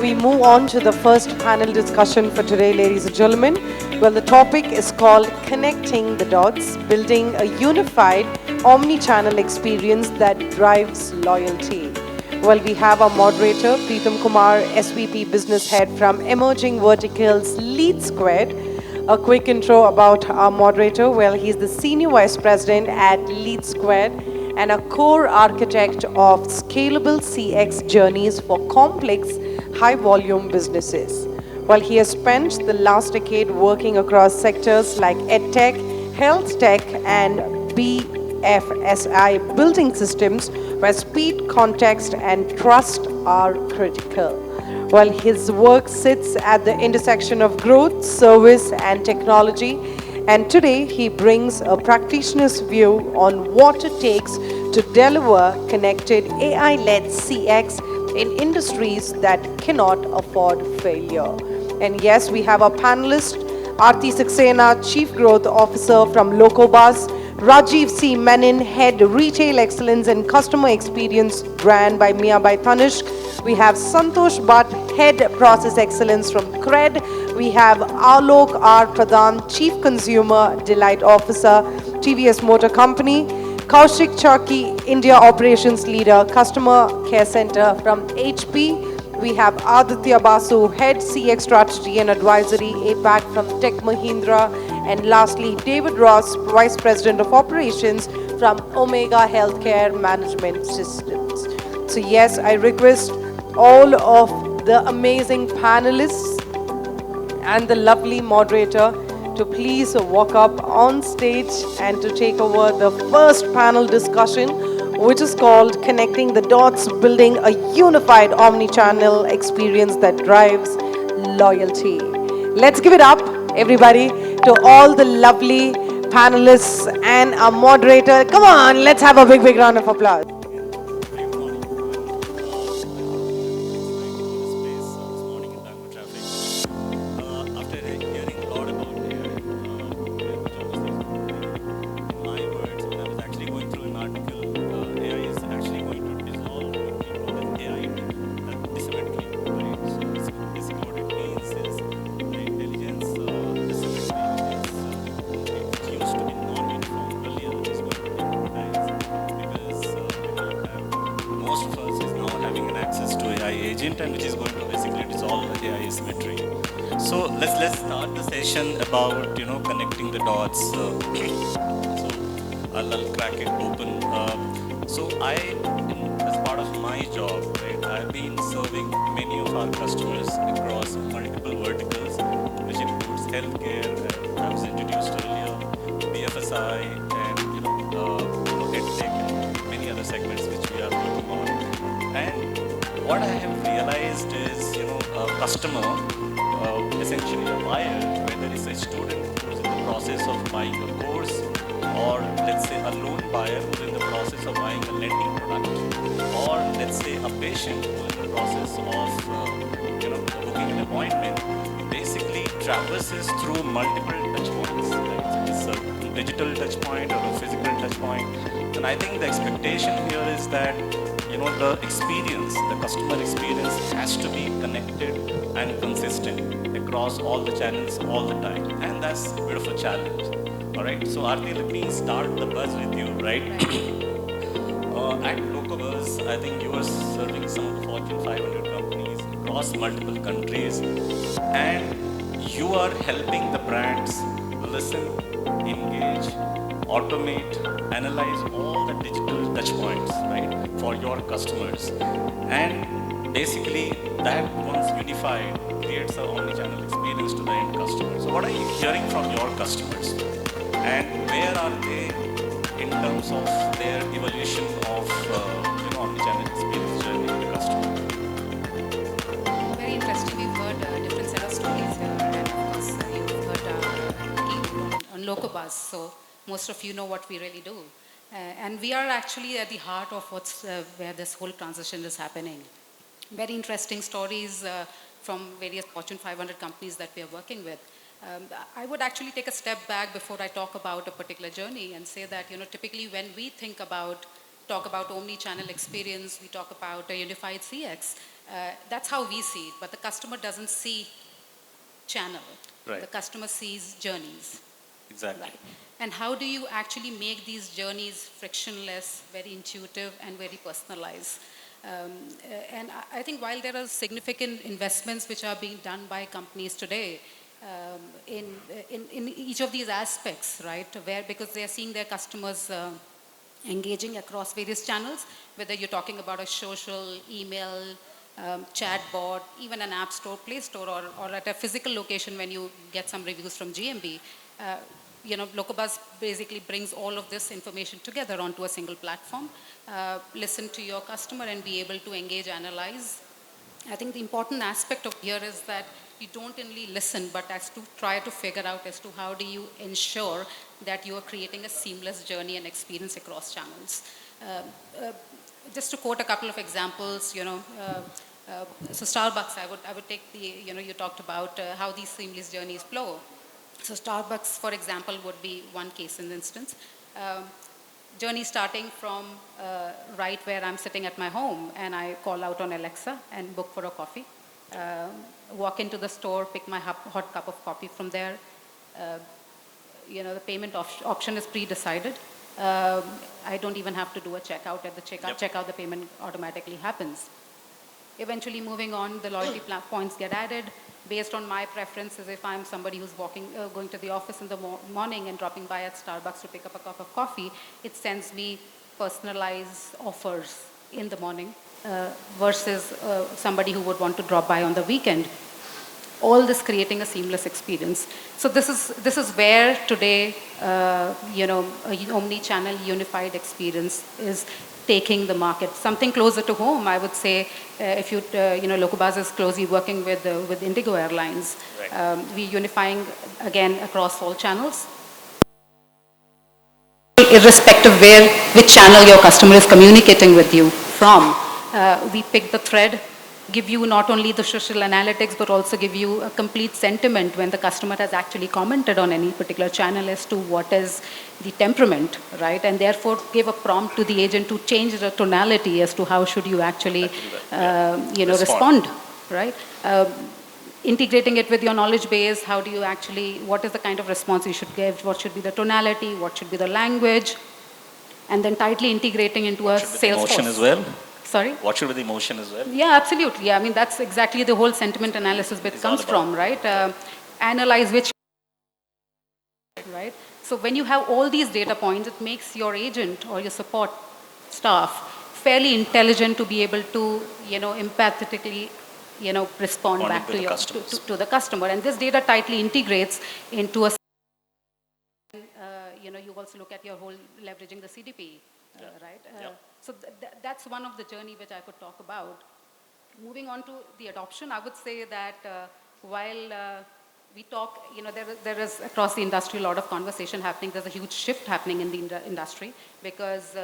We move on to the first panel discussion for today, ladies and gentlemen. Well, the topic is called Connecting the Dots, Building a Unified Omnichannel Experience that Drives Loyalty. Well, we have our moderator, Pritam Kumar, SVP Business Head from Emerging Verticals, Leadsquared. A quick intro about our moderator. Well, he's the Senior Vice President at Leadsquared and a core architect of scalable CX journeys for complex, high volume businesses. While he has spent the last decade working across sectors like EdTech, Health Tech, and BFSI, building systems where speed, context, and trust are critical. While his work sits at the intersection of growth, service, and technology, and today he brings a practitioner's view on what it takes to deliver connected AI-led CX in industries that cannot afford failure. And yes, we have our panelist, Arti Saxena, Chief Growth Officer from Locobuzz, Rajiv C. Menon, Head Retail Excellence and Customer Experience Brand by Tanishq. We have Santosh Bhatt, Head Process Excellence from Cred. We have Alok R. Pradhan, Chief Consumer Delight Officer, TVS Motor Company. Kaushik Chaki, India Operations Leader, Customer Care Center from HP. We have Aditya Basu, Head CX Strategy and Advisory, APAC from Tech Mahindra. And lastly, David Ross, Vice President of Operations from Omega Healthcare Management Systems. So yes, I request all of the amazing panelists and the lovely moderator to please walk up on stage and to take over the first panel discussion, which is called Connecting the Dots, Building a Unified Omnichannel Experience that Drives Loyalty. Let's give it up, everybody, to all the lovely panelists and our moderator. Come on, let's have a big, big round of applause. And which is going to basically resolve the AI asymmetry. So let's start the session about connecting the dots. So I'll crack it open. So as part of my job, right, I've been serving many of our customers across multiple verticals, which includes healthcare, I was introduced earlier, BFSI, and EdTech, and many other segments which we are working on. And what I have realized is, a customer, essentially a buyer, whether it's a student who's in the process of buying a course, or let's say a loan buyer who's in the process of buying a lending product, or let's say a patient who's in the process of, booking an appointment, basically traverses through multiple touch points, right? So it's a digital touch point or a physical touch point. And I think the expectation here is that the experience, the customer experience has to be connected and consistent across all the channels all the time. And that's a bit of a challenge. All right. So Arti, let me start the buzz with you, right? At Locobuzz, I think you are serving some of the Fortune 500 companies across multiple countries. And you are helping the brands listen, engage, automate, analyze all the digital touch points, right, for your customers. And basically, that once unified creates an omnichannel experience to the end customer. So what are you hearing from your customers? And where are they in terms of their evolution of omnichannel experience journey with the customer? Very interesting. We've heard a different set of stories here, and of course, you've heard on Locobuzz. So most of you know what we really do. And we are actually at the heart of where this whole transition is happening. Very interesting stories from various Fortune 500 companies that we are working with. I would actually take a step back before I talk about a particular journey and say that, typically when we talk about omni-channel experience, we talk about a unified CX. That's how we see it, but the customer doesn't see channel. Right. The customer sees journeys. Exactly. Right. And how do you actually make these journeys frictionless, very intuitive, and very personalized? And I think while there are significant investments which are being done by companies today in each of these aspects, right, where because they are seeing their customers engaging across various channels, whether you're talking about a social, email, chat bot, even an app store, Play Store, or at a physical location when you get some reviews from GMB. Locobuzz basically brings all of this information together onto a single platform, listen to your customer and be able to engage, analyze. I think the important aspect of here is that you don't only listen, but as to try to figure out as to how do you ensure that you are creating a seamless journey and experience across channels. Just to quote a couple of examples, so Starbucks, I would take the, you talked about how these seamless journeys flow. So Starbucks, for example, would be one case in instance. Journey starting from right where I'm sitting at my home and I call out on Alexa and book for a coffee. Walk into the store, pick my hot cup of coffee from there. The payment option is pre-decided. I don't even have to do a checkout at the checkout. Yep. Checkout, the payment automatically happens. Eventually moving on, the loyalty points get added based on my preferences. If I'm somebody who's going to the office in the morning and dropping by at Starbucks to pick up a cup of coffee, it sends me personalized offers in the morning versus somebody who would want to drop by on the weekend. All this creating a seamless experience. So this is where today, a omni-channel unified experience is taking the market. Something closer to home, I would say, if Locobuzz is closely working with Indigo Airlines. Right. We're unifying again across all channels. Irrespective which channel your customer is communicating with you from, we pick the thread, give you not only the social analytics, but also give you a complete sentiment when the customer has actually commented on any particular channel as to what is the temperament, right? And therefore give a prompt to the agent to change the tonality as to how should you actually, respond, right? Integrating it with your knowledge base, how do you actually, what is the kind of response you should give, what should be the tonality, what should be the language, and then tightly integrating into a sales force. Emotion as well? Sorry? What should be the emotion as well? Yeah, absolutely. I mean, that's exactly the whole sentiment analysis bit comes from, right? Analyze which, right? So when you have all these data points, it makes your agent or your support staff fairly intelligent to be able to, empathetically, respond back to the customer. And this data tightly integrates into a, you also look at your whole leveraging the CDP, right? So that's one of the journey which I could talk about. Moving on to the adoption, I would say that while we talk, there is across the industry a lot of conversation happening. There's a huge shift happening in the industry because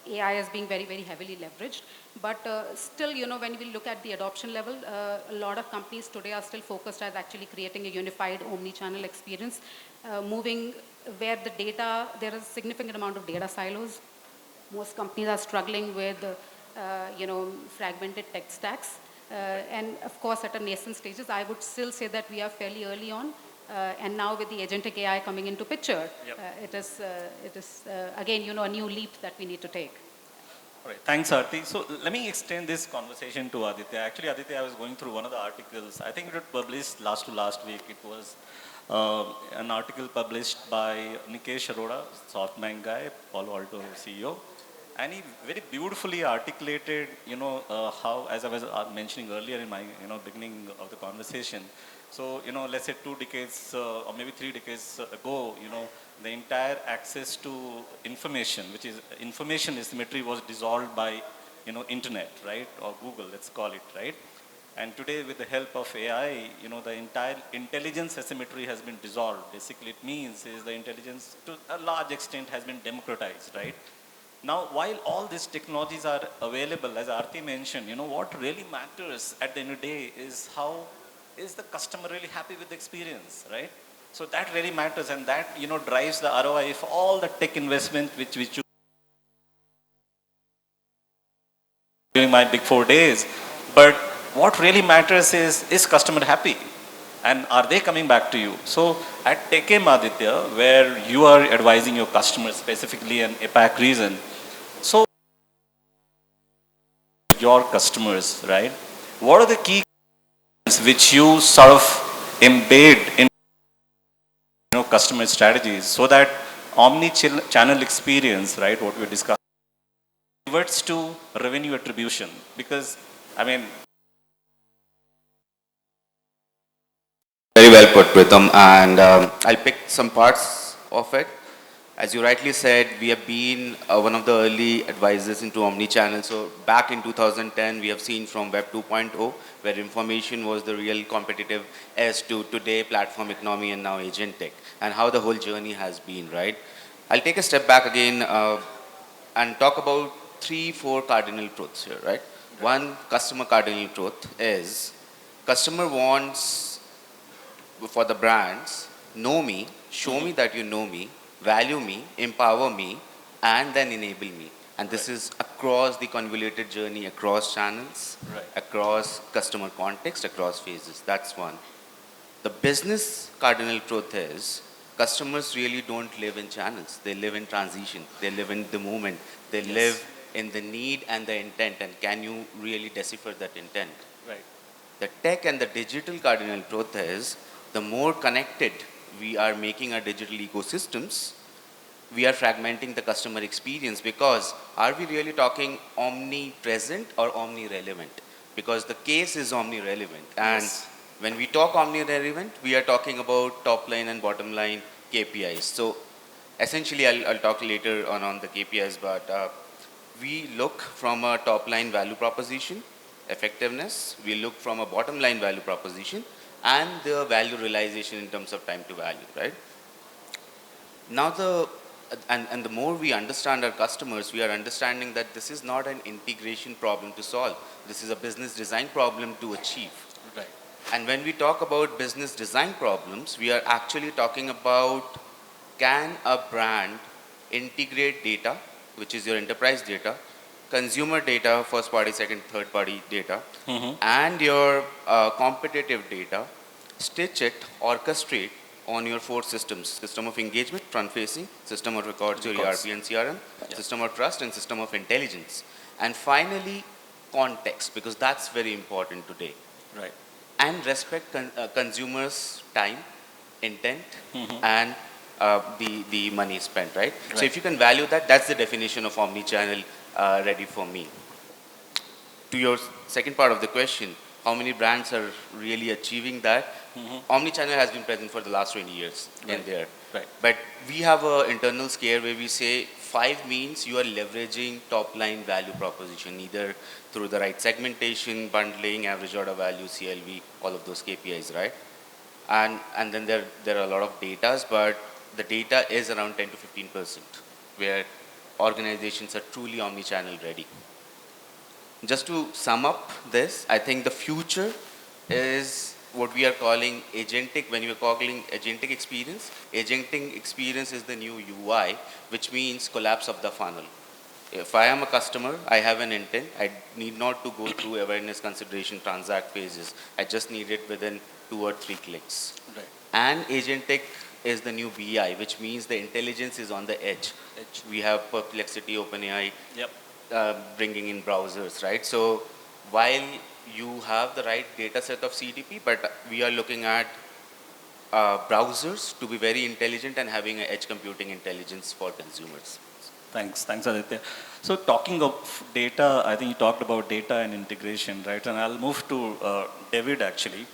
AI is being very, very heavily leveraged. But still, when we look at the adoption level, a lot of companies today are still focused at actually creating a unified omni-channel experience, moving where the data, there is a significant amount of data silos. Most companies are struggling with, fragmented tech stacks. And of course, at a nascent stages, I would still say that we are fairly early on. And now with the agentic AI coming into picture, it is again, a new leap that we need to take. All right, thanks, Arti. So let me extend this conversation to Aditya. Actually, Aditya, I was going through one of the articles. I think it was published last week. It was an article published by Nikesh Arora, SoftBank guy, Palo Alto CEO. And he very beautifully articulated, how, as I was mentioning earlier in my, beginning of the conversation. So, let's say 2 decades or maybe 3 decades ago, the entire access to information, which is information asymmetry, was dissolved by, internet, right? Or Google, let's call it, right? And today, with the help of AI, the entire intelligence asymmetry has been dissolved. Basically, it means is the intelligence to a large extent has been democratized, right? Now, while all these technologies are available, as Arti mentioned, what really matters at the end of the day is how is the customer really happy with the experience, right? So that really matters, and that, drives the ROI for all the tech investment which we choose during my Big 4 days. But what really matters is customer happy? And are they coming back to you? So at TechM Aditya, where you are advising your customers specifically in APAC region, so your customers, right? What are the key which you sort of embed in customer strategies so that omni-channel experience, right, what we discussed, pivots to revenue attribution? Because, I mean, very well put, Pritam, and I'll pick some parts of it. As you rightly said, we have been one of the early advisors into omnichannel. So back in 2010, we have seen from Web 2.0, where information was the real competitive edge, to today platform economy and now agent tech, and how the whole journey has been, right? I'll take a step back again and talk about 3-4 cardinal truths here, right? One customer cardinal truth is customer wants, for the brands, know me, show me that you know me, value me, empower me, and then enable me. And this is across the convoluted journey, across channels, across customer context, across phases. That's one. The business cardinal truth is customers really don't live in channels. They live in transition. They live in the moment. They live in the need and the intent. And can you really decipher that intent? right. The tech and the digital cardinal truth is the more connected we are making our digital ecosystems, we are fragmenting the customer experience, because are we really talking omnipresent or omni-relevant? Because the case is omni-relevant. And when we talk omni-relevant, we are talking about top line and bottom line KPIs. So essentially, I'll talk later on the KPIs, but we look from a top line value proposition, effectiveness, we look from a bottom line value proposition, and the value realization in terms of time to value, right? Now the more we understand our customers, we are understanding that this is not an integration problem to solve. This is a business design problem to achieve. Right. And when we talk about business design problems, we are actually talking about, can a brand integrate data, which is your enterprise data, consumer data, first party, second, third party data, and your competitive data, stitch it, orchestrate on your 4 systems: system of engagement, front facing, system of records, your ERP and CRM, system of trust, and system of intelligence. And finally, context, because that's very important today. Right. And respect consumers' time, intent, and the money spent, right? So if you can value that, that's the definition of omnichannel ready for me. To your second part of the question, how many brands are really achieving that? Omnichannel has been present for the last 20 years in there. Right. But we have an internal scale where we say 5 means you are leveraging top line value proposition, either through the right segmentation, bundling, average order value, CLV, all of those KPIs, right? And then there are a lot of datas, but the data is around 10 to 15%, where organizations are truly omnichannel ready. Just to sum up this, I think the future is what we are calling agentic. When you are calling agentic experience is the new UI, which means collapse of the funnel. If I am a customer, I have an intent. I need not to go through awareness, consideration, transact phases. I just need it within 2 or 3 clicks. Right. And agentic is the new BI, which means the intelligence is on the edge. We have Perplexity, OpenAI, bringing in browsers, right? So while you have the right data set of CDP, but we are looking at browsers to be very intelligent and having an edge computing intelligence for consumers. Thanks, Aditya. So talking of data, I think you talked about data and integration, right? And I'll move to David actually.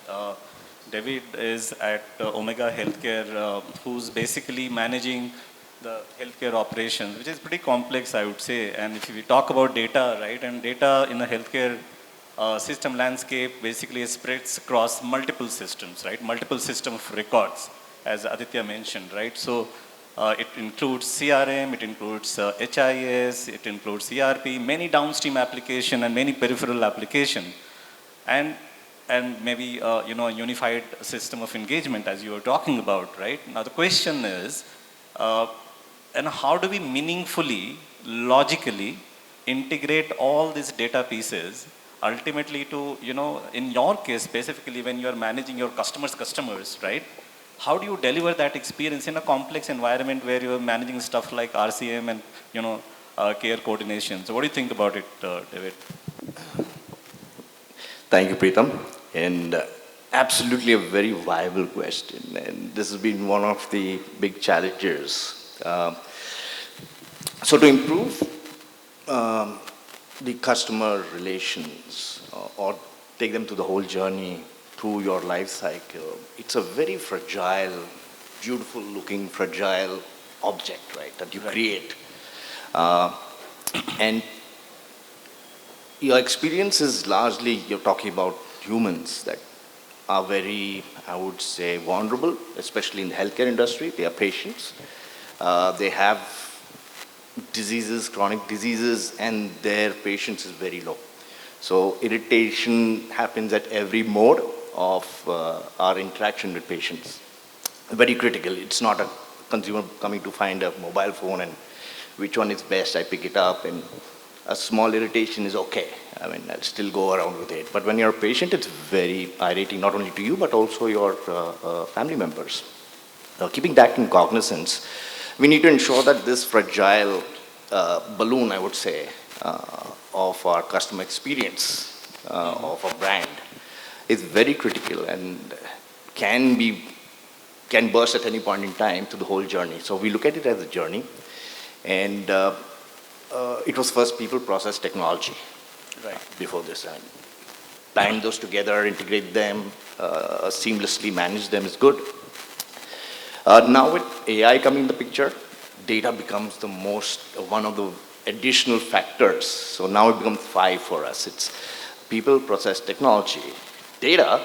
David is at Omega Healthcare, who's basically managing the healthcare operations, which is pretty complex, I would say. And if we talk about data, right, and data in the healthcare system landscape basically spreads across multiple systems, right? Multiple system of records, as Aditya mentioned, right? So it includes CRM, it includes HIS, it includes ERP, many downstream application and many peripheral application, and maybe unified system of engagement, as you were talking about, right? Now the question is, and how do we meaningfully, logically integrate all these data pieces ultimately to, in your case, specifically when you are managing your customers, right? How do you deliver that experience in a complex environment where you are managing stuff like RCM and, care coordination? So what do you think about it, David? Thank you, Pritam. And absolutely a very viable question. And this has been one of the big challenges. So to improve the customer relations or take them to the whole journey through your life cycle, it's a very fragile, beautiful looking, fragile object, right, that you create. And your experience is largely, you're talking about humans that are very, I would say, vulnerable, especially in the healthcare industry. They are patients. They have diseases, chronic diseases, and their patience is very low. So irritation happens at every mode of our interaction with patients. Very critical. It's not a consumer coming to find a mobile phone and which one is best, I pick it up, and a small irritation is okay. I mean, I'll still go around with it. But when you're a patient, it's very irritating, not only to you, but also your family members. Now, keeping that in cognizance, we need to ensure that this fragile balloon, I would say, of our customer experience, of a brand, is very critical and can burst at any point in time through the whole journey. So we look at it as a journey. And it was first people, process, technology, right, before this. And bind those together, integrate them, seamlessly manage them is good. Now with AI coming in the picture, data becomes one of the additional factors. So now it becomes 5 for us. It's people, process, technology, data,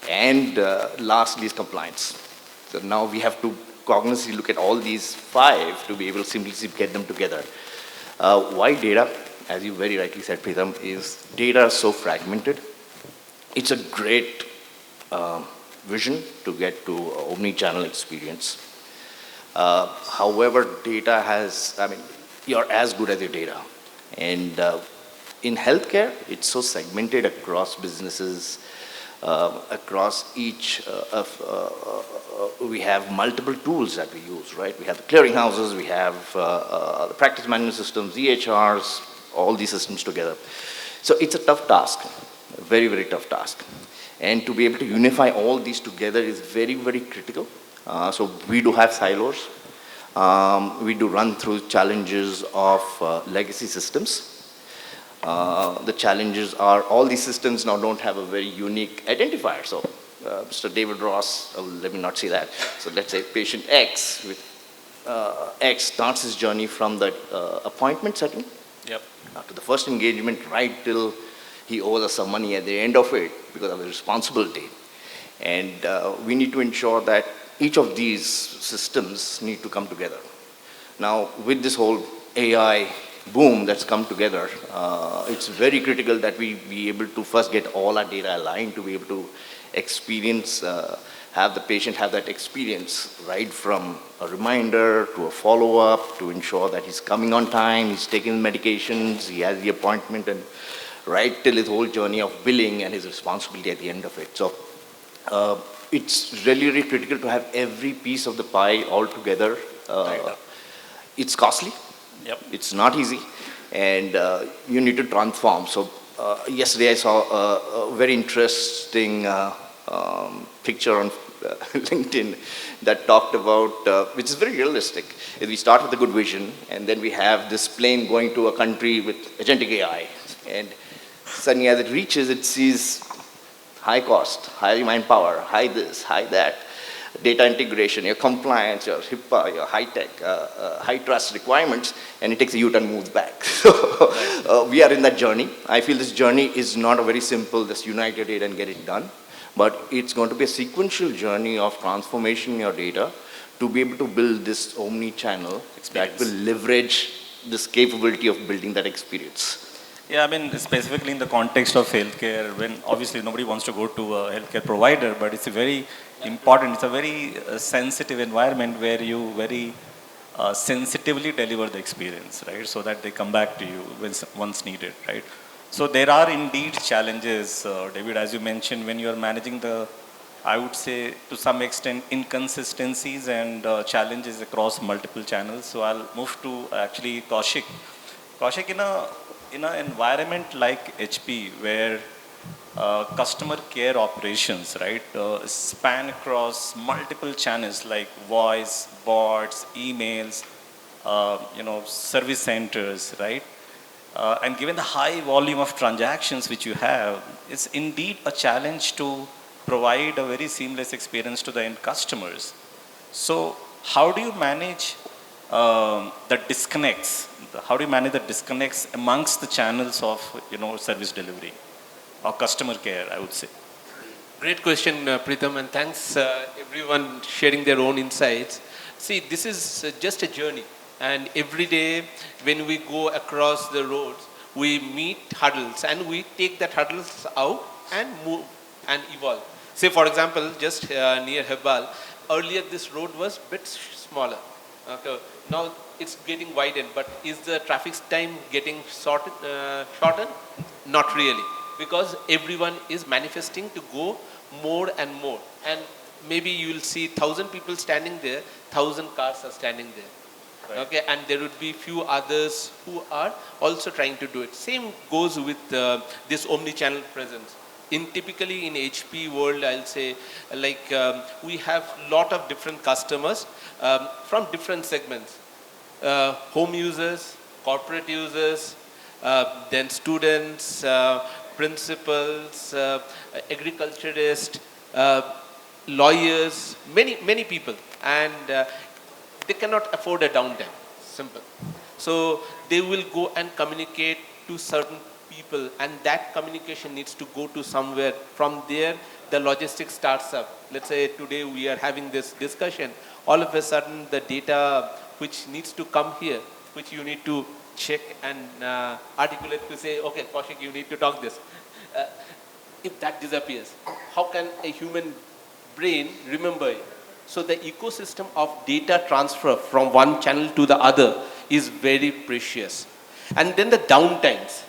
and lastly is compliance. So now we have to cognitively look at all these 5 to be able to seamlessly get them together. Why data? As you very rightly said, Pritam, is data so fragmented. It's a great vision to get to omni-channel experience. However, data you're as good as your data. And in healthcare, it's so segmented across businesses, across each we have multiple tools that we use, right? We have the clearinghouses, we have the practice management systems, EHRs, all these systems together. So it's a tough task, a very, very tough task. And to be able to unify all these together is very, very critical. So we do have silos. We do run through challenges of legacy systems. The challenges are all these systems now don't have a very unique identifier. So Mr. David Ross, let me not say that. So let's say patient X with X starts his journey from the appointment setting to the first engagement right till he owes us some money at the end of it because of the responsibility. And we need to ensure that each of these systems need to come together. Now, with this whole AI boom that's come together, it's very critical that we be able to first get all our data aligned to be able to experience, have the patient have that experience right from a reminder to a follow-up to ensure that he's coming on time, he's taking medications, he has the appointment, and right till his whole journey of billing and his responsibility at the end of it. So it's really, really critical to have every piece of the pie all together. It's costly. It's not easy, and you need to transform. So yesterday I saw a very interesting picture on LinkedIn that talked about, which is very realistic. We start with a good vision, and then we have this plane going to a country with agentic AI, and suddenly as it reaches, it sees high cost, high manpower, high this, high that, data integration, your compliance, your HIPAA, your high-tech, high-trust requirements, and it takes a U-turn, moves back. So we are in that journey. I feel this journey is not a very simple, just unite your data and get it done, but it's going to be a sequential journey of transformation in your data to be able to build this omni-channel that will leverage this capability of building that experience. Yeah, I mean, specifically in the context of healthcare, when obviously nobody wants to go to a healthcare provider, but it's a very important, it's a very sensitive environment where you very sensitively deliver the experience, right? So that they come back to you when once needed, right? So there are indeed challenges, David, as you mentioned, when you are managing the, I would say, to some extent, inconsistencies and challenges across multiple channels. So I'll move to actually Kaushik. Kaushik, in an environment like HP, where customer care operations, right, span across multiple channels like voice, bots, emails, service centers, right? And given the high volume of transactions which you have, it's indeed a challenge to provide a very seamless experience to the end customers. So how do you manage the disconnects? How do you manage the disconnects amongst the channels of service delivery or customer care, I would say? Great question, Pritam, and thanks everyone sharing their own insights. See, this is just a journey, and every day when we go across the roads, we meet hurdles, and we take that hurdles out and move and evolve. Say, for example, just near Hebbal, earlier this road was a bit smaller. Okay. Now it's getting widened, but is the traffic time getting shortened? Not really, because everyone is manifesting to go more and more. And maybe you will see 1,000 people standing there, 1,000 cars are standing there. Right. Okay, and there would be few others who are also trying to do it. Same goes with this omni-channel presence. Typically in HP world, I'll say, like we have lot of different customers from different segments. Home users, corporate users, then students, principals, agriculturists, lawyers, many people, and they cannot afford a downtime. Simple. So they will go and communicate to certain people, and that communication needs to go to somewhere. From there, the logistics starts up. Let's say today we are having this discussion. All of a sudden, the data which needs to come here, which you need to check and articulate to say, okay, Kaushik, you need to talk this. If that disappears, how can a human brain remember it? So the ecosystem of data transfer from one channel to the other is very precious. And then the downtimes,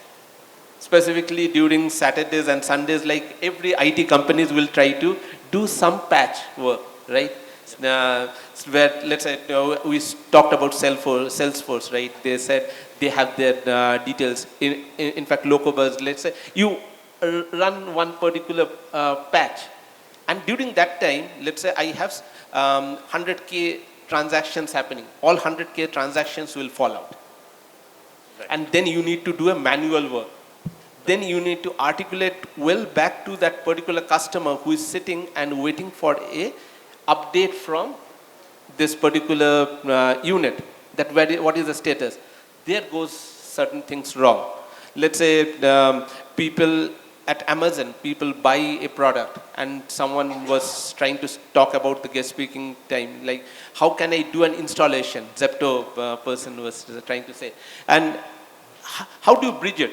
specifically during Saturdays and Sundays, like every IT companies will try to do some patch work, right? Where, let's say, we talked about Salesforce, right? They said they have their details. In fact, Locobuzz, let's say, you run one particular patch. And during that time, let's say I have 100K transactions happening. All 100K transactions will fall out. Right. And then you need to do a manual work. Then you need to articulate well back to that particular customer who is sitting and waiting for a update from this particular unit. That what is the status? There goes certain things wrong. Let's say people at Amazon, people buy a product, and someone was trying to talk about the guest speaking time, like how can I do an installation? Zepto person was trying to say. And how do you bridge it?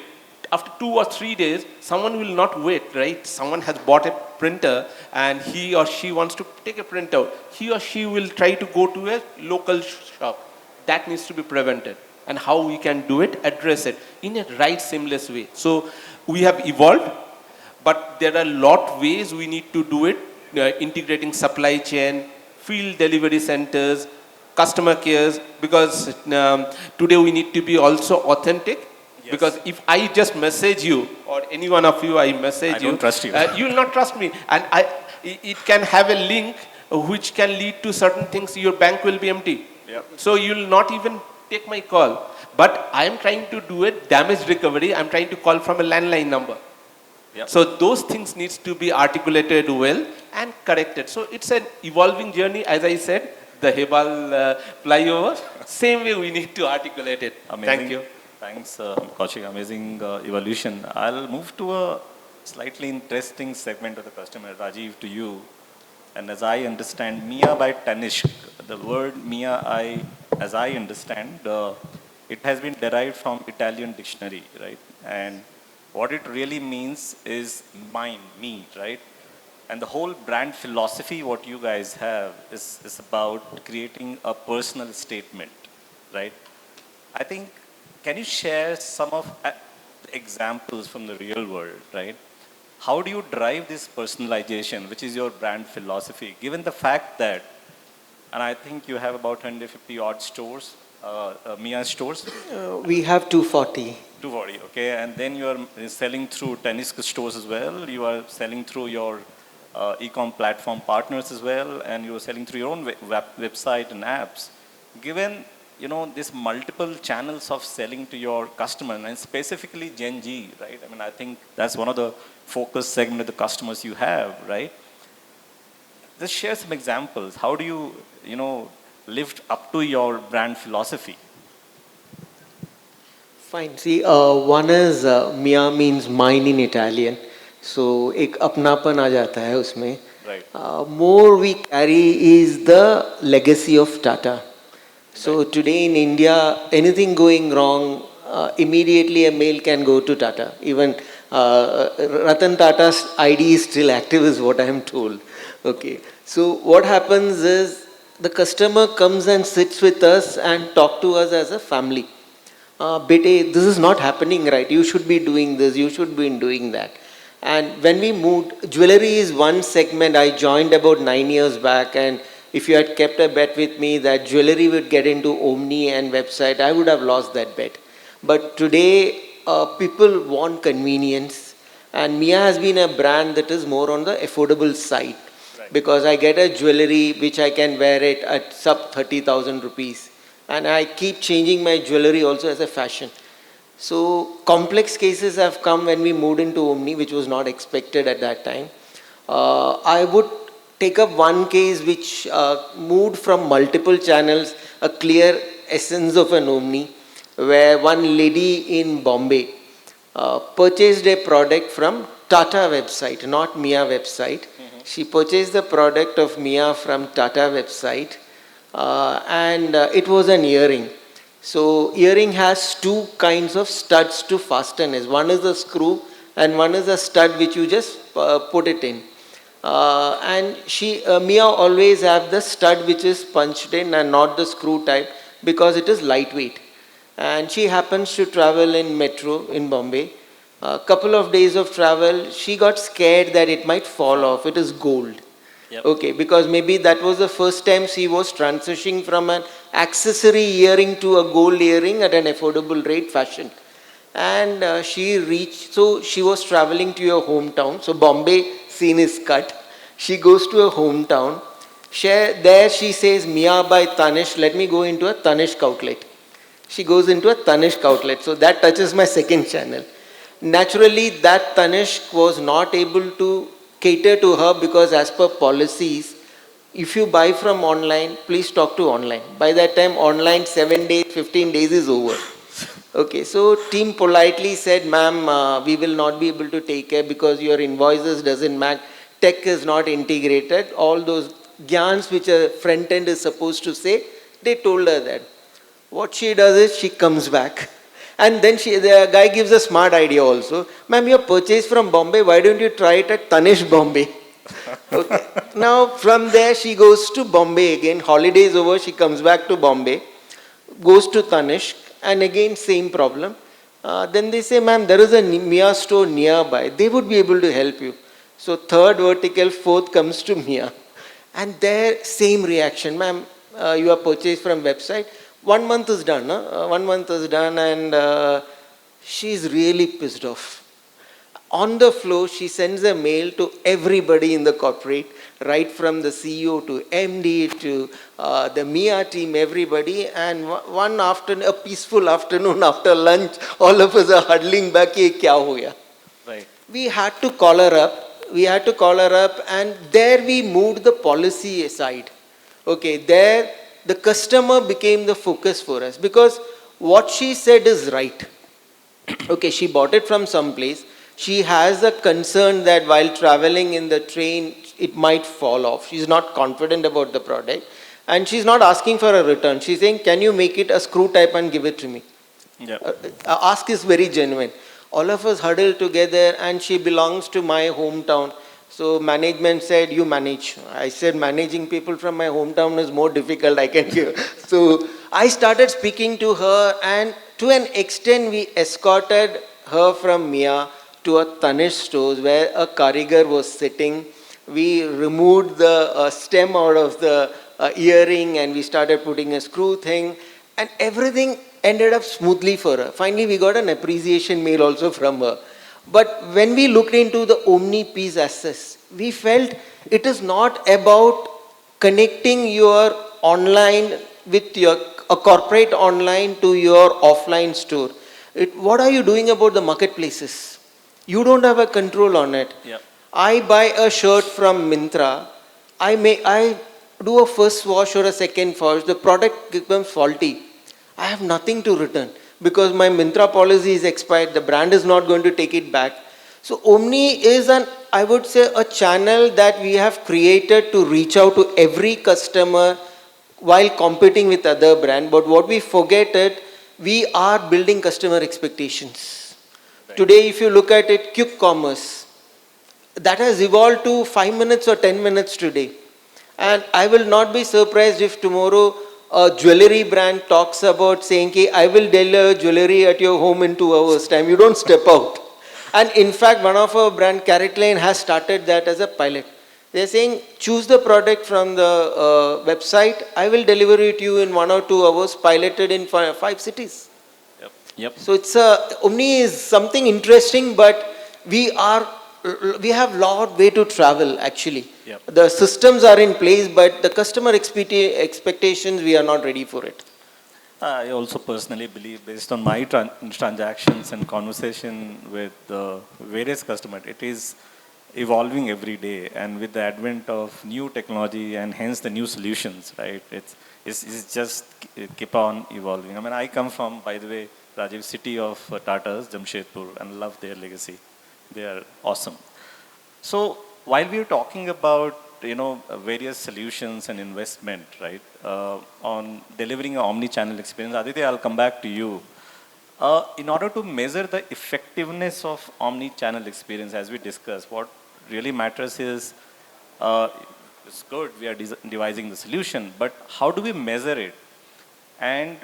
After 2 or 3 days, someone will not wait, right? Someone has bought a printer and he or she wants to take a printout. He or she will try to go to a local shop. That needs to be prevented. And how we can do it, address it in a right seamless way. So we have evolved, but there are a lot ways we need to do it, integrating supply chain, field delivery centers, customer cares, because today we need to be also authentic. Yes. Because if I just message you, or any one of you, I message you. I don't trust you. You will not trust me. And it can have a link which can lead to certain things. Your bank will be empty. Yep. So you will not even take my call. But I am trying to do a damage recovery. I am trying to call from a landline number. Yep. So those things needs to be articulated well and corrected. So it's an evolving journey, as I said, the Hebal flyover. Same way we need to articulate it. Amazing. Thank you. Thanks, Kaushik. Amazing evolution. I'll move to a slightly interesting segment of the customer. Rajiv, to you. And as I understand, Mia by Tanishq, the word Mia, as I understand, it has been derived from Italian dictionary, right? And what it really means is mine, me, right? And the whole brand philosophy, what you guys have, is about creating a personal statement, right? I think, can you share some of examples from the real world, right? How do you drive this personalization, which is your brand philosophy, given the fact that, and I think you have about 150 odd stores, Mia stores? We have 240. 240, okay. And then you are selling through Tanishq stores as well. You are selling through your e-com platform partners as well, and you are selling through your own website and apps. Given this multiple channels of selling to your customer, and specifically Gen Z, right? I mean, I think that's one of the focus segment of the customers you have, right? Just share some examples. How do you, live up to your brand philosophy? Fine. See, one is Mia means mine in Italian. So, एक अपनापन आ जाता है उसमें. Right. More we carry is the legacy of Tata. So Right. today in India, anything going wrong, immediately a mail can go to Tata. Even Ratan Tata's ID is still active is what I am told. Okay. So what happens is the customer comes and sits with us and talk to us as a family. Bete, this is not happening right. You should be doing this. You should be doing that. And when we moved, jewelry is one segment. I joined about 9 years back, and if you had kept a bet with me that jewelry would get into Omni and website, I would have lost that bet. But today, people want convenience, and Mia has been a brand that is more on the affordable side. Right. Because I get a jewelry which I can wear it at sub 30,000 rupees, and I keep changing my jewelry also as a fashion. So complex cases have come when we moved into Omni, which was not expected at that time. I would take up one case which moved from multiple channels, a clear essence of an Omni, where one lady in Bombay purchased a product from Tata website, not Mia website. Mm-hmm. She purchased the product of Mia from Tata website, and it was an earring. So earring has two kinds of studs to fasten it. One is the screw and one is a stud which you just put it in. And Mia always have the stud which is punched in and not the screw type because it is lightweight. And she happens to travel in metro in Bombay. A couple of days of travel, she got scared that it might fall off. It is gold. Yep. Okay, because maybe that was the first time she was transitioning from an accessory earring to a gold earring at an affordable rate fashion. And she was traveling to your hometown. So Bombay scene is cut. She goes to her hometown. There she says, Mia by Tanishq, let me go into a Tanishq outlet. She goes into a Tanishq outlet. So that touches my second channel. Naturally, that Tanishq was not able to cater to her because as per policies, if you buy from online, please talk to online. By that time, online 7 days, 15 days is over. Okay, so team politely said, ma'am, we will not be able to take care because your invoices doesn't match, tech is not integrated. All those gyans which a front end is supposed to say, they told her that. What she does is she comes back. And then the guy gives a smart idea also. Ma'am, you purchased from Bombay, why don't you try it at Tanishq Bombay? Okay. Now from there she goes to Bombay again. Holiday is over, she comes back to Bombay, goes to Tanishq, and again same problem. Then they say, ma'am, there is a Mia store nearby. They would be able to help you. So third vertical, fourth comes to Mia. And there, same reaction. Ma'am, you are purchased from website. 1 month is done. 1 month is done, and she's really pissed off. On the floor, she sends a mail to everybody in the corporate, right from the CEO to MD to the Mia team, everybody. And one afternoon, a peaceful afternoon after lunch, all of us are huddling back. Ye kya ho gaya? Right. We had to call her up. And there we moved the policy aside. Okay, there the customer became the focus for us because what she said is right. Okay, she bought it from some place. She has a concern that while traveling in the train, it might fall off. She's not confident about the product. And she's not asking for a return. She's saying, can you make it a screw type and give it to me? Yeah. Ask is very genuine. All of us huddled together, and she belongs to my hometown. So management said, you manage. I said, managing people from my hometown is more difficult, I can hear. So I started speaking to her, and to an extent we escorted her from Mia to a Tanishq stores where a karigar was sitting. We removed the stem out of the earring and we started putting a screw thing, and everything ended up smoothly for her. Finally, we got an appreciation mail also from her. But when we looked into the Omni piece access, we felt it is not about connecting your online with your a corporate online to your offline store. What are you doing about the marketplaces? You don't have a control on it. Yep. I buy a shirt from Myntra. I do a first wash or a second wash. The product becomes faulty. I have nothing to return because my Myntra policy is expired. The brand is not going to take it back. So Omni is I would say, a channel that we have created to reach out to every customer while competing with other brand. But what we forget it, we are building customer expectations. Right. Today, if you look at it, quick commerce, that has evolved to 5 minutes or 10 minutes today. And I will not be surprised if tomorrow a jewelry brand talks about saying, I will deliver jewelry at your home in 2 hours time. You don't step out. And in fact, one of our brand, Carrot Lane, has started that as a pilot. They're saying, choose the product from the website. I will deliver it to you in 1 or 2 hours, piloted in 5 cities. Yep. Yep. So it's Omni is something interesting, but we have lot way to travel actually. Yep. The systems are in place, but the customer expectations, we are not ready for it. I also personally believe, based on my transactions and conversation with various customers, it is evolving every day, and with the advent of new technology and hence the new solutions, right? It's just keep on evolving. I mean, I come from, by the way, Rajiv, city of Tatas, Jamshedpur, and love their legacy. They are awesome. So while we are talking about various solutions and investment, right, on delivering an omni-channel experience, Aditya, I'll come back to you. In order to measure the effectiveness of omni-channel experience, as we discussed, what really matters is, it's good, we are devising the solution, but how do we measure it? And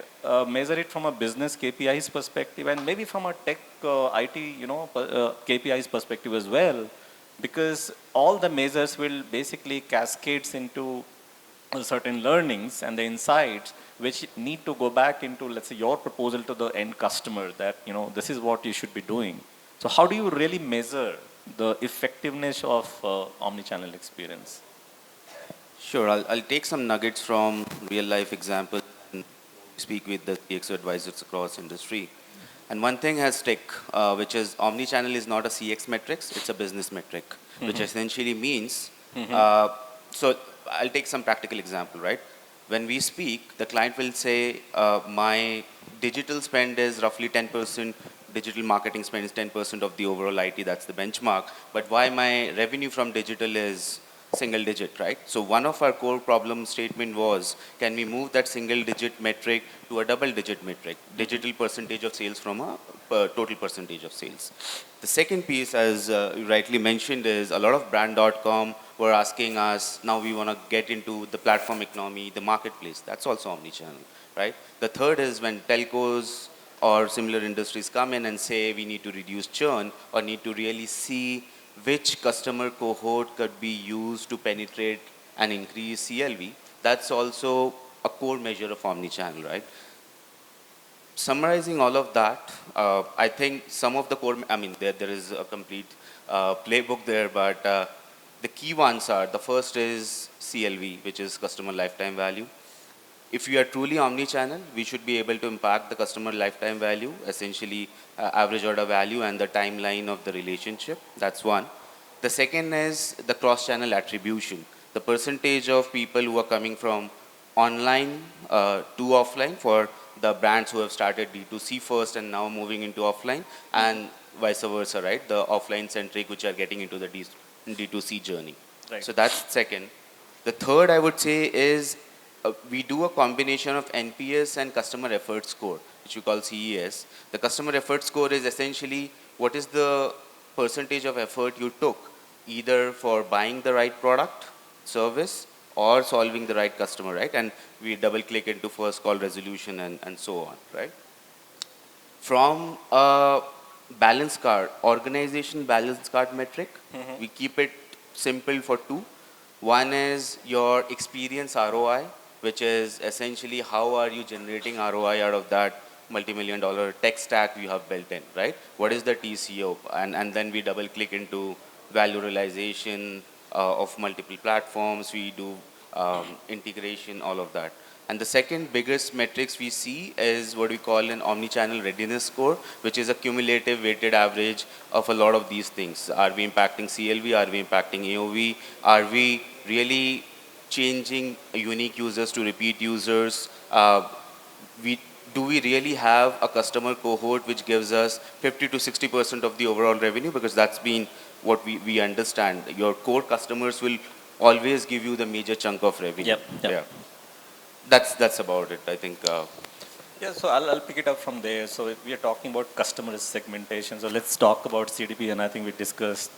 measure it from a business KPIs perspective and maybe from a tech IT KPIs perspective as well, because all the measures will basically cascades into certain learnings and the insights which need to go back into, let's say, your proposal to the end customer that this is what you should be doing. So how do you really measure the effectiveness of omni-channel experience? Sure, I'll take some nuggets from real life examples and speak with the CXO advisors across industry. And one thing has stick, which is omni-channel is not a CX metrics, it's a business metric, which essentially means, so I'll take some practical example, right? When we speak, the client will say, my digital spend is roughly 10%, digital marketing spend is 10% of the overall IT, that's the benchmark. But why my revenue from digital is single digit, right? So one of our core problem statement was, can we move that single digit metric to a double digit metric, digital percentage of sales from a total percentage of sales. The second piece, as you rightly mentioned, is a lot of brand.com were asking us, now we want to get into the platform economy, the marketplace. That's also omni-channel, right? The third is when telcos or similar industries come in and say we need to reduce churn or need to really see which customer cohort could be used to penetrate and increase CLV. That's also a core measure of omni-channel, right? Summarizing all of that, I think some of the core, there is a complete playbook there, but the key ones are, the first is CLV, which is customer lifetime value. If we are truly omni-channel, we should be able to impact the customer lifetime value, essentially average order value and the timeline of the relationship. That's one. The second is the cross-channel attribution. The percentage of people who are coming from online to offline for the brands who have started D2C first and now moving into offline, and vice versa, right? The offline-centric which are getting into the D2C journey. Right. So that's second. The third, I would say, is we do a combination of NPS and customer effort score, which we call CES. The customer effort score is essentially what is the percentage of effort you took, either for buying the right product, service, or solving the right customer, right? And we double click into first call resolution and so on, right? From a balance card, organization balance card metric. We keep it simple for two. One is your experience ROI, which is essentially how are you generating ROI out of that multi-million dollar tech stack you have built in, right? What is the TCO? And then we double click into value realization of multiple platforms. We do integration, all of that. And the second biggest metrics we see is what we call an omnichannel readiness score, which is a cumulative weighted average of a lot of these things. Are we impacting CLV? Are we impacting AOV? Are we really changing unique users to repeat users? Do we really have a customer cohort which gives us 50 to 60% of the overall revenue? Because that's been what we understand. Your core customers will always give you the major chunk of revenue. Yep. Yeah. That's about it, I think. Yeah, so I'll pick it up from there. So if we are talking about customer segmentation, so let's talk about CDP, and I think we discussed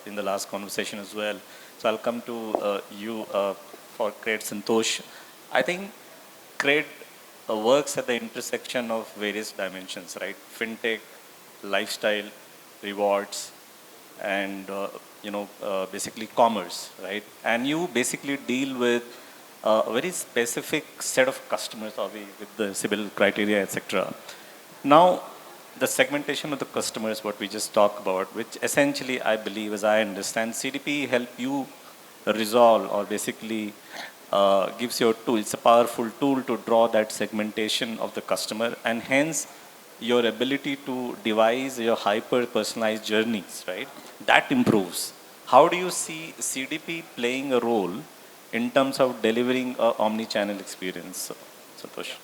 in the last conversation as well. So I'll come to you for Cred Santosh. I think Cred works at the intersection of various dimensions, right? Fintech, lifestyle, rewards, and basically commerce, right? And you basically deal with a very specific set of customers, with the CIBIL criteria, etc. Now, the segmentation of the customers, what we just talked about, which essentially I believe, as I understand, CDP help you resolve or basically gives you a tool. It's a powerful tool to draw that segmentation of the customer, and hence your ability to devise your hyper personalized journeys, right? That improves. How do you see CDP playing a role in terms of delivering an omni-channel experience? Santosh.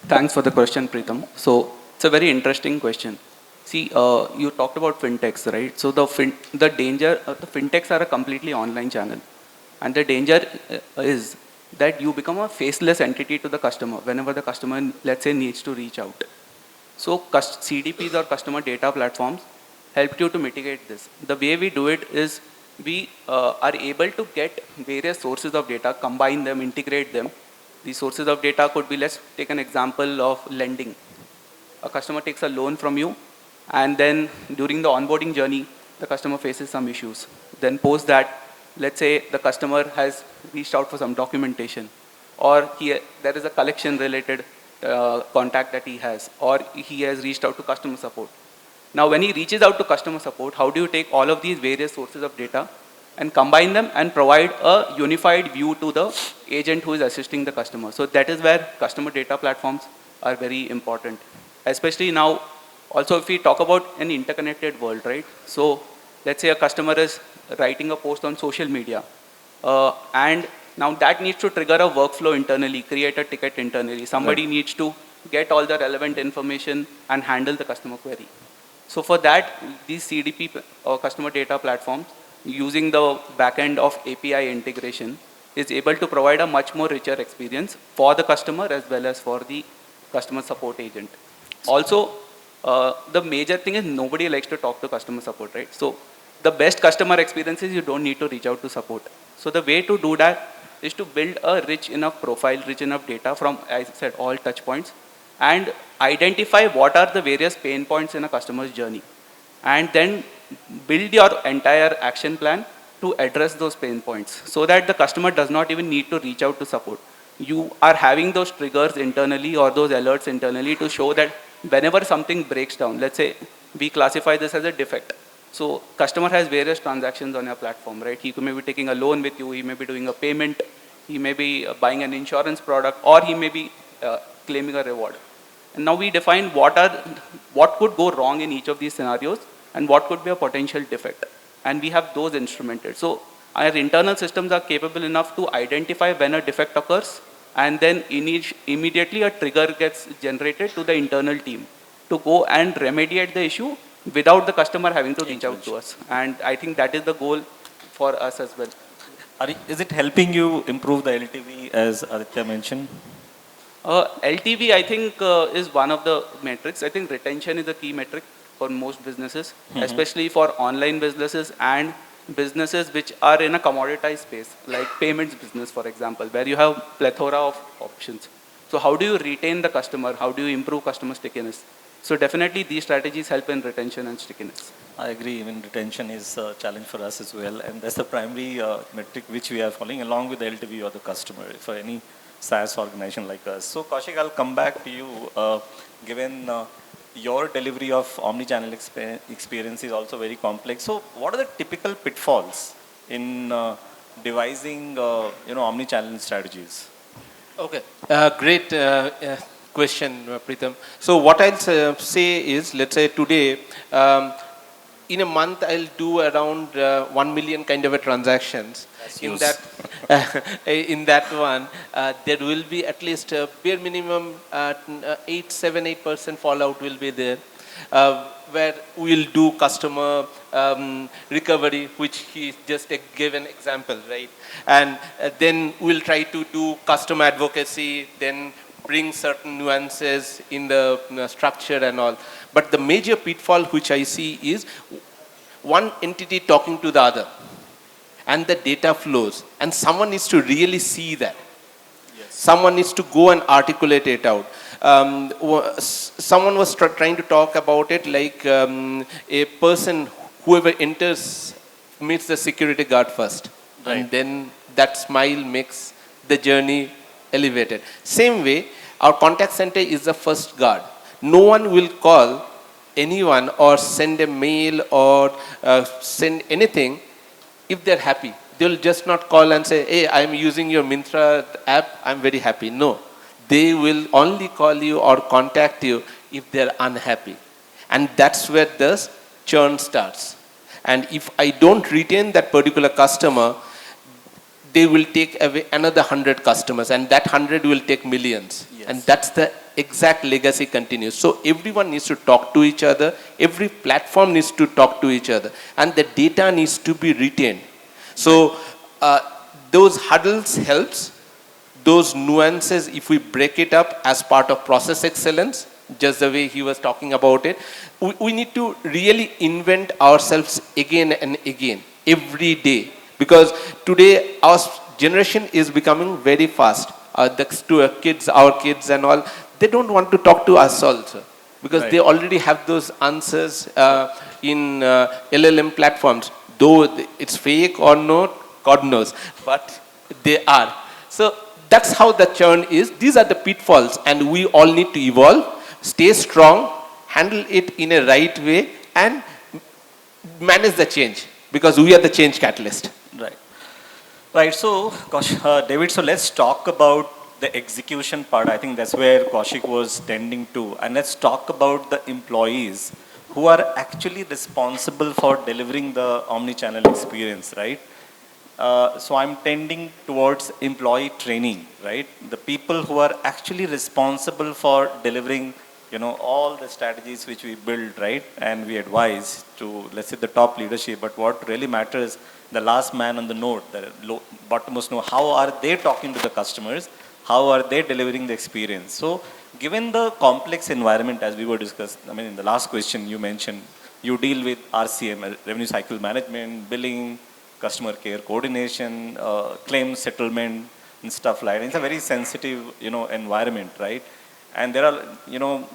Thanks for the question, Pritam. So it's a very interesting question. See, you talked about fintechs, right? So the danger, the fintechs are a completely online channel. And the danger is that you become a faceless entity to the customer whenever the customer, let's say, needs to reach out. So CDPs or customer data platforms help you to mitigate this. The way we do it is we are able to get various sources of data, combine them, integrate them. These sources of data could be, let's take an example of lending. A customer takes a loan from you, and then during the onboarding journey, the customer faces some issues. Then post that, let's say the customer has reached out for some documentation, or there is a collection related contact that he has, or he has reached out to customer support. Now, when he reaches out to customer support, how do you take all of these various sources of data and combine them and provide a unified view to the agent who is assisting the customer? So that is where customer data platforms are very important. Especially now, also if we talk about an interconnected world, right? So let's say a customer is writing a post on social media, and now that needs to trigger a workflow internally, create a ticket internally. Somebody needs to get all the relevant information and handle the customer query. So for that, these CDP or customer data platforms, using the backend of API integration, is able to provide a much more richer experience for the customer as well as for the customer support agent. Also, the major thing is nobody likes to talk to customer support, right? So the best customer experience is you don't need to reach out to support. So the way to do that is to build a rich enough profile, rich enough data from, as I said, all touch points, and identify what are the various pain points in a customer's journey, and then build your entire action plan to address those pain points so that the customer does not even need to reach out to support. You are having those triggers internally or those alerts internally to show that whenever something breaks down, let's say we classify this as a defect. So customer has various transactions on your platform, right? He may be taking a loan with you, he may be doing a payment, he may be buying an insurance product, or he may be claiming a reward. And now we define what could go wrong in each of these scenarios and what could be a potential defect. And we have those instrumented. So our internal systems are capable enough to identify when a defect occurs, and then immediately a trigger gets generated to the internal team to go and remediate the issue without the customer having to reach out to us. And I think that is the goal for us as well. Is it helping you improve the LTV, as Aditya mentioned? LTV, I think, is one of the metrics. I think retention is a key metric for most businesses, especially for online businesses and businesses which are in a commoditized space, like payments business, for example, where you have plethora of options. So how do you retain the customer? How do you improve customer stickiness? So definitely these strategies help in retention and stickiness. I agree, even retention is a challenge for us as well, and that's the primary metric which we are following along with the LTV of the customer for any SaaS organization like us. So Kaushik, I'll come back to you. Given your delivery of omnichannel experience is also very complex. So what are the typical pitfalls in devising omnichannel strategies? Okay, great question, Pritam. So what I'll say is, let's say today, in a month I'll do around 1 million kind of a transactions. In that, in that one, there will be at least bare minimum 8% fallout will be there, where we'll do customer recovery, which he just gave an example, right? And then we'll try to do customer advocacy, then bring certain nuances in the structure and all. But the major pitfall which I see is one entity talking to the other, and the data flows, and someone needs to really see that. Yes. Someone needs to go and articulate it out. Someone was trying to talk about it like a person, whoever enters, meets the security guard first. Right. And then that smile makes the journey elevated. Same way, our contact center is the first guard. No one will call anyone or send a mail or send anything if they're happy. They'll just not call and say, hey, I'm using your Myntra app, I'm very happy. No, they will only call you or contact you if they're unhappy. And that's where the churn starts. And if I don't retain that particular customer, they will take away another 100 customers, and that 100 will take millions. Yes. And that's the exact legacy continues. So everyone needs to talk to each other. Every platform needs to talk to each other. And the data needs to be retained. So those huddles helps. Those nuances, if we break it up as part of process excellence, just the way he was talking about it, we need to really invent ourselves again and again, every day. Because today our generation is becoming very fast. To our kids and all, they don't want to talk to us also. Because right. They already have those answers in LLM platforms. Though it's fake or not, God knows. But they are. So that's how the churn is. These are the pitfalls, and we all need to evolve, stay strong, handle it in a right way, and manage the change. Because we are the change catalyst. Right. Right. So, David, so let's talk about the execution part. I think that's where Kaushik was tending to. And let's talk about the employees who are actually responsible for delivering the omni-channel experience, right? So I'm tending towards employee training, right? The people who are actually responsible for delivering, all the strategies which we build, right? And we advise to, let's say, the top leadership. But what really matters, the last man on the node, the bottommost node, how are they talking to the customers? How are they delivering the experience? So given the complex environment, as we were discussing, in the last question you mentioned, you deal with RCM, revenue cycle management, billing, customer care coordination, claim settlement, and stuff like that. It's a very sensitive, environment, right? And there are,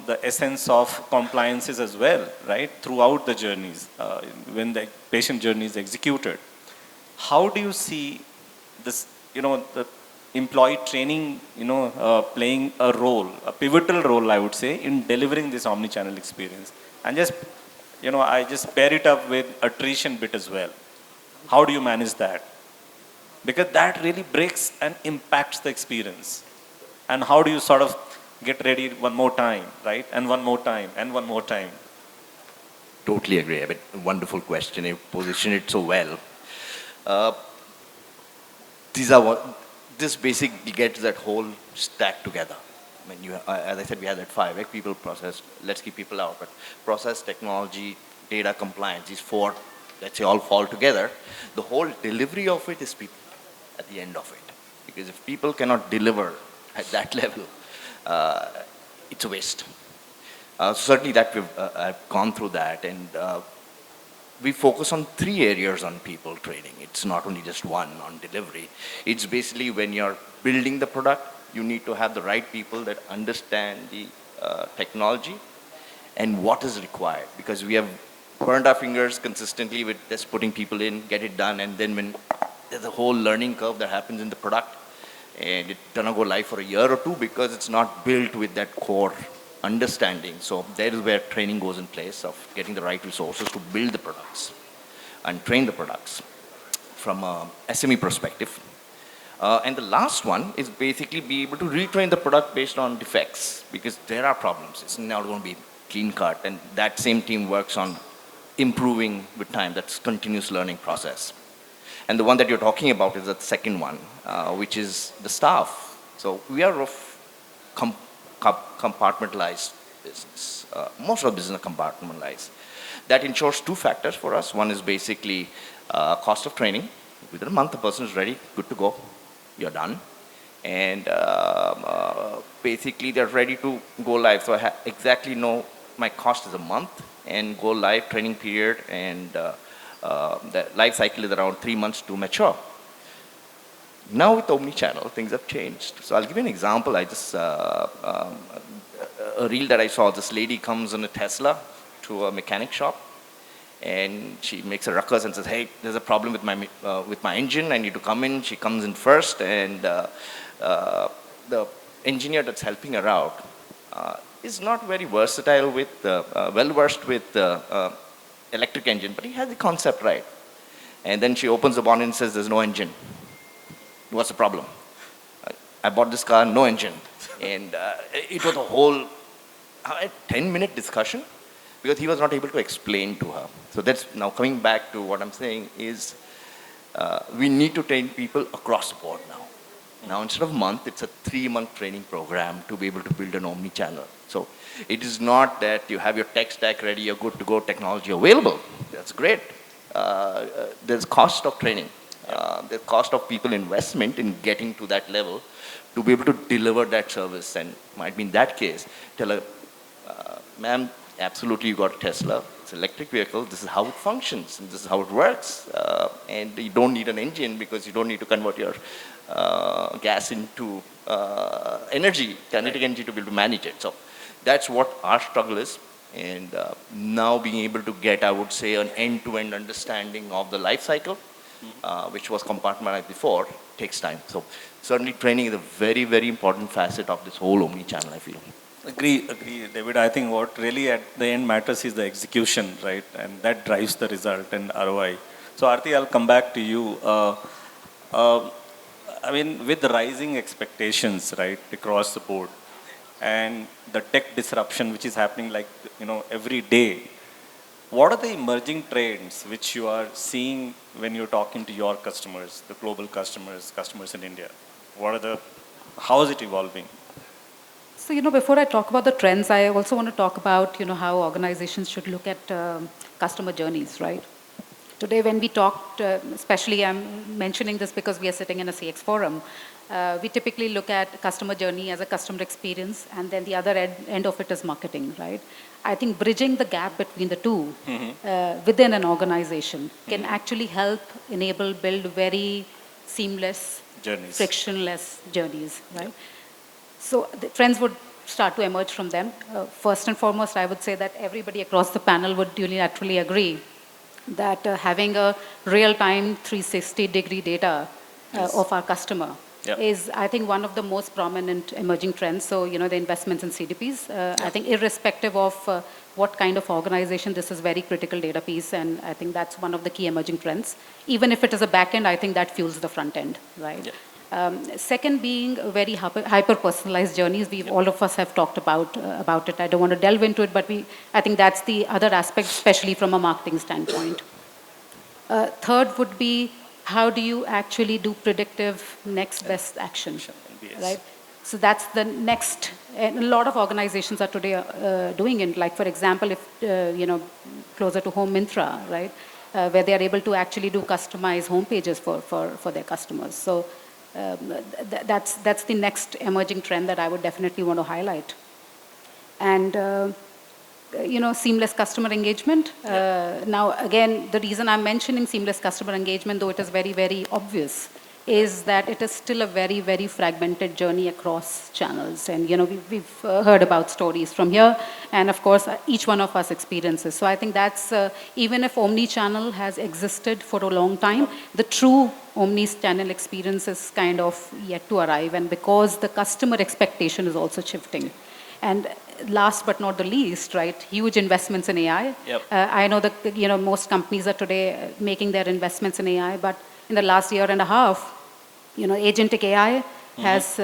the essence of compliances as well, right? Throughout the journeys, when the patient journey is executed. How do you see this, the employee training, playing a role, a pivotal role, I would say, in delivering this omni-channel experience? And just, I just pair it up with attrition bit as well. How do you manage that? Because that really breaks and impacts the experience. And how do you sort of get ready one more time, right? And one more time, and one more time. Totally agree. Wonderful question. You position it so well. This basically gets that whole stack together. As I said, we have that 5, right? People, process, let's keep people out, but process, technology, data, compliance, these 4, let's say, all fall together. The whole delivery of it is people at the end of it. Because if people cannot deliver at that level, it's a waste. Certainly that I've gone through that, and we focus on 3 areas on people training. It's not only just one on delivery. It's basically when you're building the product, you need to have the right people that understand the technology and what is required, because we have burned our fingers consistently with just putting people in, get it done, and then when there's a whole learning curve that happens in the product, and it doesn't go live for a year or two because it's not built with that core understanding. So that is where training goes in place of getting the right resources to build the products and train the products from a SME perspective. And the last one is basically be able to retrain the product based on defects, because there are problems. It's not going to be clean cut, and that same team works on improving with time. That's continuous learning process. And the one that you're talking about is the second one, which is the staff. So we are of compartmentalized business. Most of the business are compartmentalized. That ensures two factors for us. One is basically cost of training. Within a month, the person is ready, good to go, you're done. And basically, they're ready to go live. So I exactly know my cost is a month, and go live training period, and the life cycle is around 3 months to mature. Now with Omnichannel, things have changed. So I'll give you an example. I just, a reel that I saw, this lady comes in a Tesla to a mechanic shop, and she makes a ruckus and says, hey, there's a problem with my engine, I need to come in. She comes in first, and the engineer that's helping her out is not very versatile with, well-versed with electric engine, but he has the concept right. And then she opens the bonnet and says, there's no engine. What's the problem? I bought this car, no engine. And it was a whole 10-minute discussion, because he was not able to explain to her. So that's now coming back to what I'm saying is we need to train people across the board now. Now instead of a month, it's a 3-month training program to be able to build an omni-channel. So it is not that you have your tech stack ready, you're good to go, technology available. That's great. There's cost of training. The cost of people investment in getting to that level to be able to deliver that service. And might be in that case, tell her, ma'am, absolutely you got a Tesla, it's an electric vehicle, this is how it functions, and this is how it works. And you don't need an engine because you don't need to convert your gas into energy, kinetic energy, to be able to manage it. So that's what our struggle is. And now being able to get, I would say, an end-to-end understanding of the life cycle, which was compartmentalized before, takes time. So certainly training is a very, very important facet of this whole omni-channel, I feel. Agree, David. I think what really at the end matters is the execution, right? And that drives the result and ROI. So Arti, I'll come back to you. I mean, with the rising expectations, right, across the board, and the tech disruption which is happening like, every day, what are the emerging trends which you are seeing when you're talking to your customers, the global customers in India? How is it evolving? So, before I talk about the trends, I also want to talk about, how organizations should look at customer journeys, right? Today, when we talked, especially I'm mentioning this because we are sitting in a CX forum, we typically look at customer journey as a customer experience, and then the other end of it is marketing, right? I think bridging the gap between the two within an organization can actually help build very seamless, frictionless journeys, right? So the trends would start to emerge from them. First and foremost, I would say that everybody across the panel would unilaterally agree that having a real-time 360-degree data of our customer is, I think, one of the most prominent emerging trends. So, the investments in CDPs, I think irrespective of what kind of organization, this is very critical data piece, and I think that's one of the key emerging trends. Even if it is a back end, I think that fuels the front end, right? Second being very hyper-personalized journeys. All of us have talked about it. I don't want to delve into it, but I think that's the other aspect, especially from a marketing standpoint. Third would be, how do you actually do predictive next best action, right? So that's the next, and a lot of organizations are today doing it. Like, for example, if, closer to home Myntra, right, where they are able to actually do customized home pages for their customers. So that's the next emerging trend that I would definitely want to highlight. And seamless customer engagement. Now again, the reason I'm mentioning seamless customer engagement, though it is very, very obvious, is that it is still a very, very fragmented journey across channels. And, we've heard about stories from here, and of course, each one of us experiences. So I think that's, even if omni-channel has existed for a long time, the true omni-channel experience is kind of yet to arrive, and because the customer expectation is also shifting. And last but not the least, right, huge investments in AI. Yep. I know that, most companies are today making their investments in AI, but in the last year and a half, agentic AI has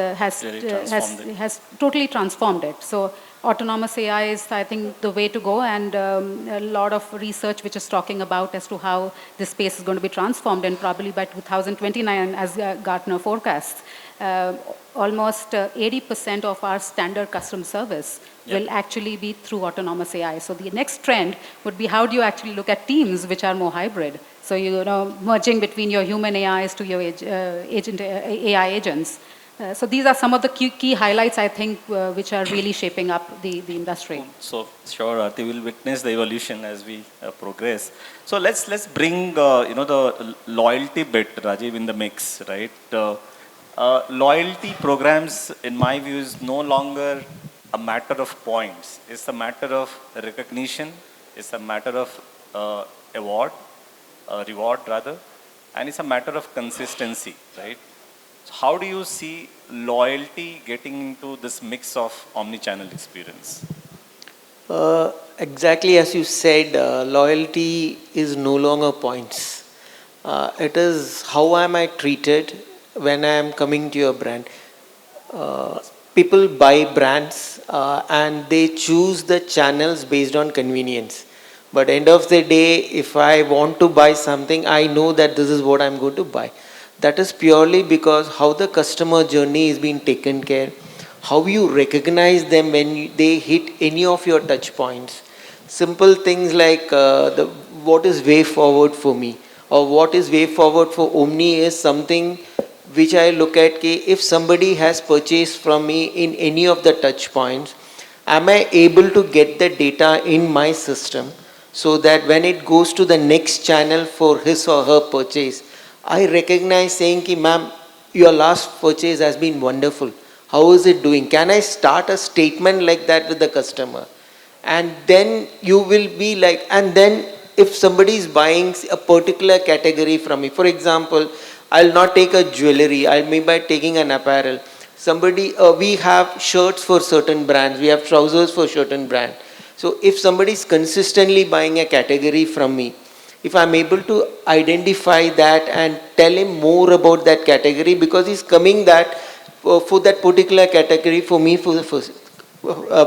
totally transformed it. So autonomous AI is, I think, the way to go, and a lot of research which is talking about as to how this space is going to be transformed, and probably by 2029, as Gartner forecasts, almost 80% of our standard customer service will actually be through autonomous AI. So the next trend would be, how do you actually look at teams which are more hybrid? So, merging between your human AIs to your AI agents. So these are some of the key highlights, I think, which are really shaping up the industry. So sure, Arti will witness the evolution as we progress. So let's bring the loyalty bit, Rajiv, in the mix, right? Loyalty programs, in my view, is no longer a matter of points. It's a matter of recognition. It's a matter of reward rather, and it's a matter of consistency, right? So how do you see loyalty getting into this mix of omni-channel experience? Exactly as you said, loyalty is no longer points. It is how am I treated when I am coming to your brand. People buy brands and they choose the channels based on convenience. But end of the day, if I want to buy something, I know that this is what I'm going to buy. That is purely because how the customer journey is being taken care, how you recognize them when they hit any of your touch points. Simple things like what is way forward for me, or what is way forward for Omni is something which I look at, if somebody has purchased from me in any of the touch points, am I able to get the data in my system so that when it goes to the next channel for his or her purchase, I recognize saying, ma'am, your last purchase has been wonderful. How is it doing? Can I start a statement like that with the customer? And then you will be like, and then if somebody is buying a particular category from me, for example, I'll not take a jewelry, I may be taking an apparel. We have shirts for certain brands, we have trousers for certain brands. So if somebody is consistently buying a category from me, if I'm able to identify that and tell him more about that category, because he's coming that for that particular category for me for the first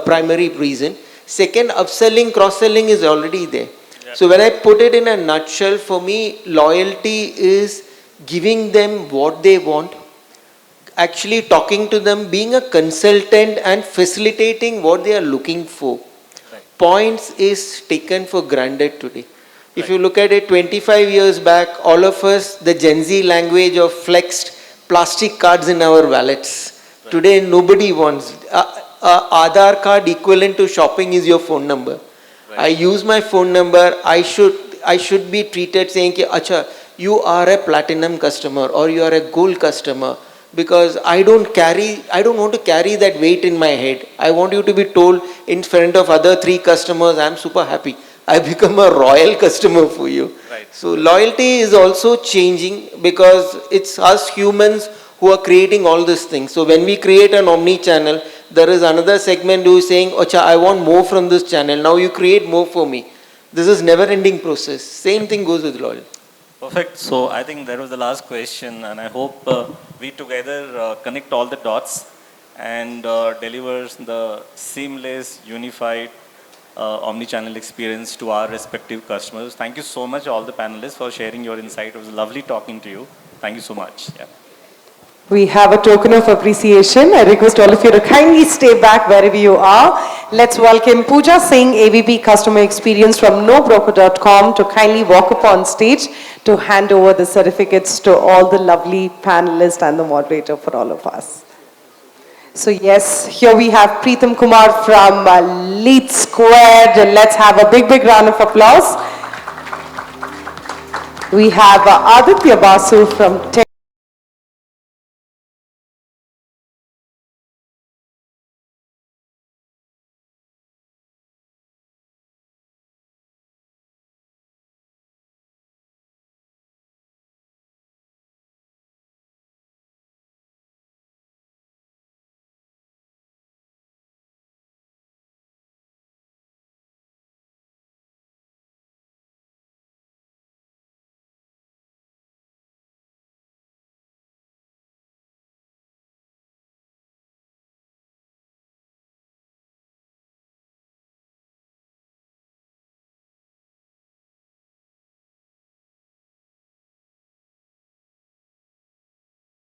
primary reason. Second, upselling, cross-selling is already there. Yep. So when I put it in a nutshell, for me, loyalty is giving them what they want, actually talking to them, being a consultant and facilitating what they are looking for. Right. Points is taken for granted today. If you look at it 25 years back, all of us, the Gen Z language of flexed plastic cards in our wallets. Right. Today, nobody wants. Aadhaar card equivalent to shopping is your phone number. Right. I use my phone number. I should be treated saying, Acha, you are a platinum customer or you are a gold customer, because I don't want to carry that weight in my head. I want you to be told in front of other 3 customers, I'm super happy. I become a royal customer for you. Right. So loyalty is also changing because it's us humans who are creating all these things. So when we create an omni-channel, there is another segment who is saying, Ocha, I want more from this channel. Now you create more for me. This is never-ending process. Same thing goes with loyalty. Perfect. So I think that was the last question, and I hope we together connect all the dots and delivers the seamless, unified omni-channel experience to our respective customers. Thank you so much, all the panelists, for sharing your insight. It was lovely talking to you. Thank you so much. Yeah. We have a token of appreciation. I request all of you to kindly stay back wherever you are. Let's welcome Pooja Singh, AVP Customer Experience from nobroker.com, to kindly walk upon stage to hand over the certificates to all the lovely panelists and the moderator for all of us. So yes, here we have Pritam Kumar from Leadsquared. Let's have a big round of applause. We have Aditya Basu from